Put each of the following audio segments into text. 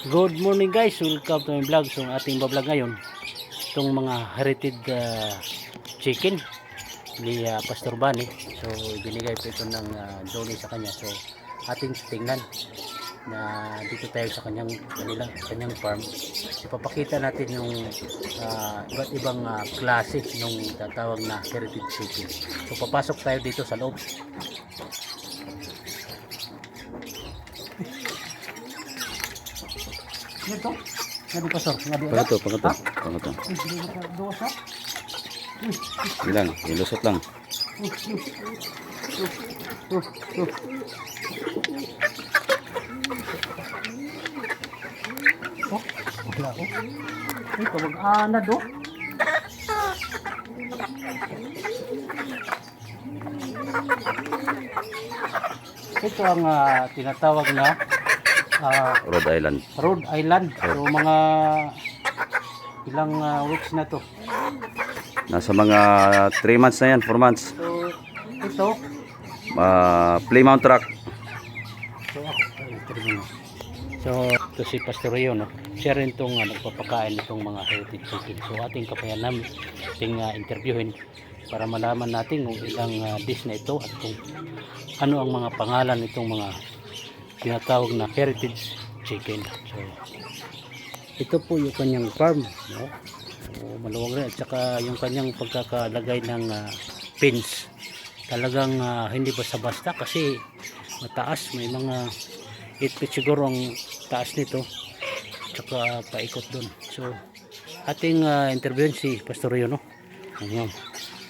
Good morning guys, welcome to my vlog. So ating vlog ngayon, itong mga heritage chicken ni Pastor Bani. So binigay po ito ng donate sa kanya. So ating tingnan na dito tayo sa kanyang farm. Ipapakita natin yung iba't ibang klase ng tatawag na heritage chicken. So papasok tayo dito sa loob. Ito? Ngadi pastor, ngadi ada? Pangato. Bilang, ilusot lang. Oh, wala ko. Ay, pamag-anad oh. Ito ang tinatawag na Rhode Island. Rhode Island. So mga ilang weeks na to. Nasa mga 3 months na yan, 4 months. So ito. Plymouth Rock. So ito si Pastor Rio, no? Siya rin itong nagpapakain itong mga heritage chicken. So ating kapayan namin interviewin para malaman natin kung ilang dish na ito at kung ano ang mga pangalan nitong mga tinatawag na heritage chicken. So ito po yung kanyang farm, no? So, maluwag rin at saka yung kanyang pagkakalagay ng pins talagang hindi basta-basta kasi mataas, may mga 8 feet siguro ang taas nito at saka paikot dun. So ating interviewin si Pastor Rio, no? Ayan.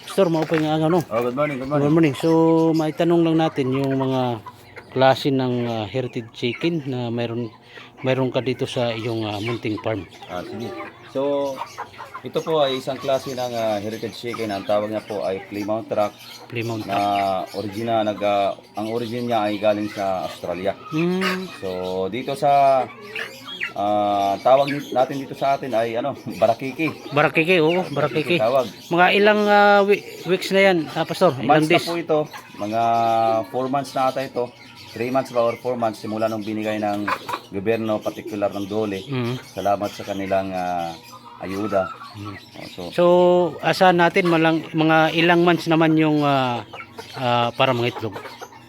Pastor, maupay nga no? Oh, good morning, Good morning. So maitanong lang natin yung mga klase ng heritage chicken na mayroon ka dito sa iyong munting farm. Sige. So, ito po ay isang klase ng heritage chicken. Ang tawag niya po ay Plymouth Rock. Plymouth na ang origin niya ay galing sa Australia. So, dito sa tawag natin dito sa atin ay barakiki. Barakiki, oo, barakiki. Tawag. Mga ilang weeks na yan, Pastor? Ilang Months days? na po ito. Mga 4 months na ata ito. 3 months ba or 4 months simula nung binigay ng gobyerno, particular ng DOLE. Salamat sa kanilang ayuda. So asahan natin mga ilang months naman yung para mga itlog?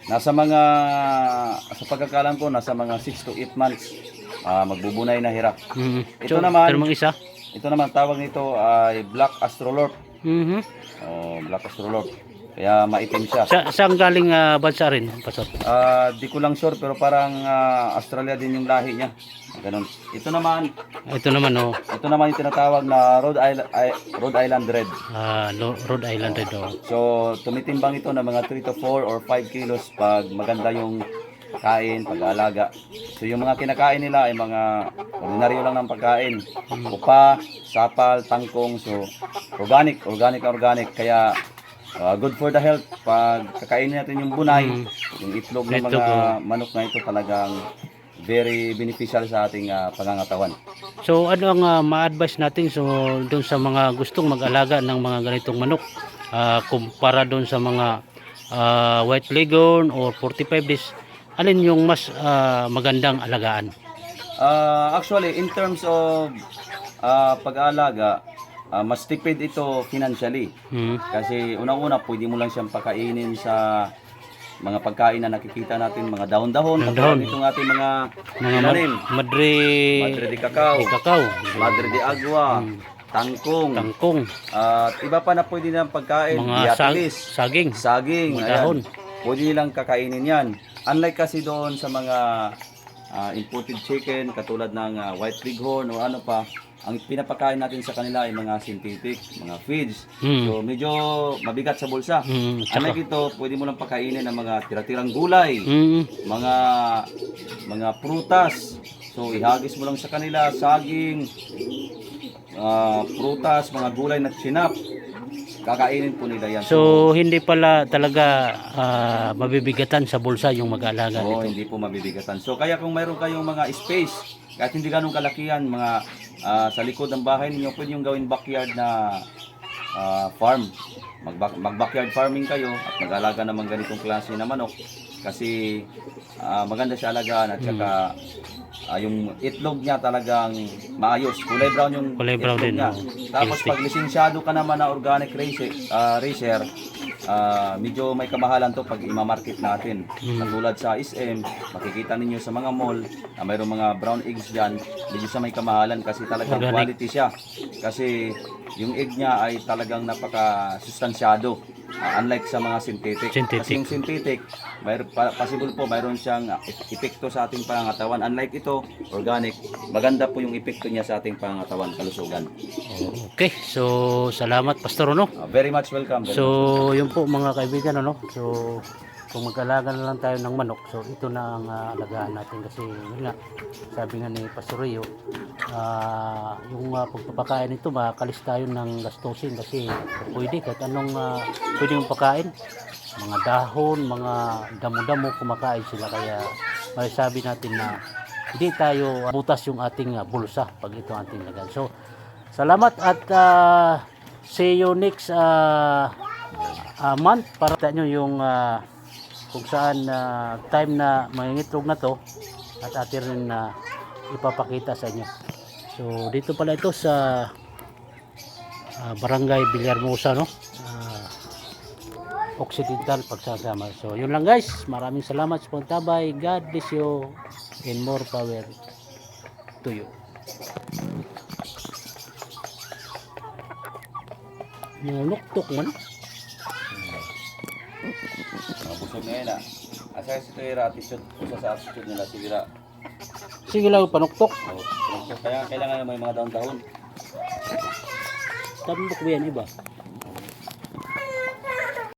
Sa pagkakalam ko, nasa mga 6 to 8 months magbubunay na hira. So, ito naman tawag nito ay Black Astrolorp. Black Astrolorp. Kaya maitim siya. Saan galing bansa rin, Pastor? Di ko lang sure pero parang Australia din yung lahi niya. Ganun. Ito naman oh. Ito naman yung tinatawag na Rhode Island Red. Rhode Island Red oh. So tumitimbang ito na mga 3 to 4 or 5 kilos pag maganda yung kain, pag-aalaga. So yung mga kinakain nila ay mga ordinaryo lang ng pagkain. Upa, sapal, tangkong. So organic. Kaya good for the health. Pag kakainin natin yung bunay, yung itlog ng mga manok na ito talagang very beneficial sa ating pangangatawan. So ano ang ma-advise natin doon sa mga gustong mag-alaga ng mga ganitong manok kumpara doon sa mga white leghorn or 45 days, alin yung mas magandang alagaan? Actually in terms of pag-aalaga, mas tipid ito financially. Kasi unang-una pwede mo lang siyang pakainin sa mga pagkain na nakikita natin, mga dahon-dahon, itong ating mga Madre de cacao, Madre de agua, tangkong, at iba pa na pwede na pagkain, mga saging, ayan, pwede nilang kakainin yan. Unlike kasi doon sa mga imported chicken katulad ng white leghorn o ano pa, ang pinapakain natin sa kanila ay mga synthetic, mga feeds. So medyo mabigat sa bulsa. Unlike ito, pwede mo lang pakainin ng mga tira-tirang gulay, mga prutas. So ihagis mo lang sa kanila saging, prutas, mga gulay na chinap. Kakainin po nila yan. So hindi pala talaga mabibigatan sa bulsa yung mag-aalaga nito. Hindi po mabibigatan. So kaya kung mayroon kayong mga space, kahit hindi ganun kalakihan, mga sa likod ng bahay ninyo, pwede yung gawin backyard na farm. Mag-backyard farming kayo at mag-alaga naman ganitong klase na manok. kasi maganda siya alagaan at saka yung itlog niya talagang maayos. Kulay brown yung Kulay brown itlog din, niya. oh. Tapos Healthy. pag lisensyado ka naman na organic racer, medyo may kamahalan to pag imamarket natin. Katulad sa SM, makikita ninyo sa mga mall na mayroong mga brown eggs dyan, medyo sa may kamahalan kasi talagang Organic. quality siya. Kasi yung egg niya ay talagang napaka-sustansyado. Unlike sa mga synthetic. Synthetic. Kasi yung synthetic, possible po mayroon siyang epekto sa ating pangangatawan. Unlike ito, organic, maganda po yung epekto niya sa ating pangangatawan, kalusugan. Okay, so salamat Pastor, no? Very much welcome. So, yun po mga kaibigan, ano? So, kung mag-alaga na lang tayo ng manok, so ito na ang alagaan natin kasi yun nga, sabi nga ni Pastor Rio, yung pagpapakain nito, makalis tayo ng gastusin kasi pwede kahit anong pwede mong pakain. Mga dahon, mga damo-damo kumakain sila kaya masasabi natin na hindi tayo butas yung ating bulsa pag ito ang ating lagan. So, salamat at see you next month para tayo nyo yung kung saan time na mangingitlog na to at atin rin na ipapakita sa inyo. So dito pala ito sa Barangay Villahermosa, no? Occidental pagsasama. So yun lang guys, maraming salamat sa pagtabay. God bless you and more power to you. Nuluktok man. Busog na yun Asa si Tuira, attitude, usa sa attitude nila, sigura. Sige lang panuktok. Kaya kailangan may mga daon-dahon. Tambok ba yan iba?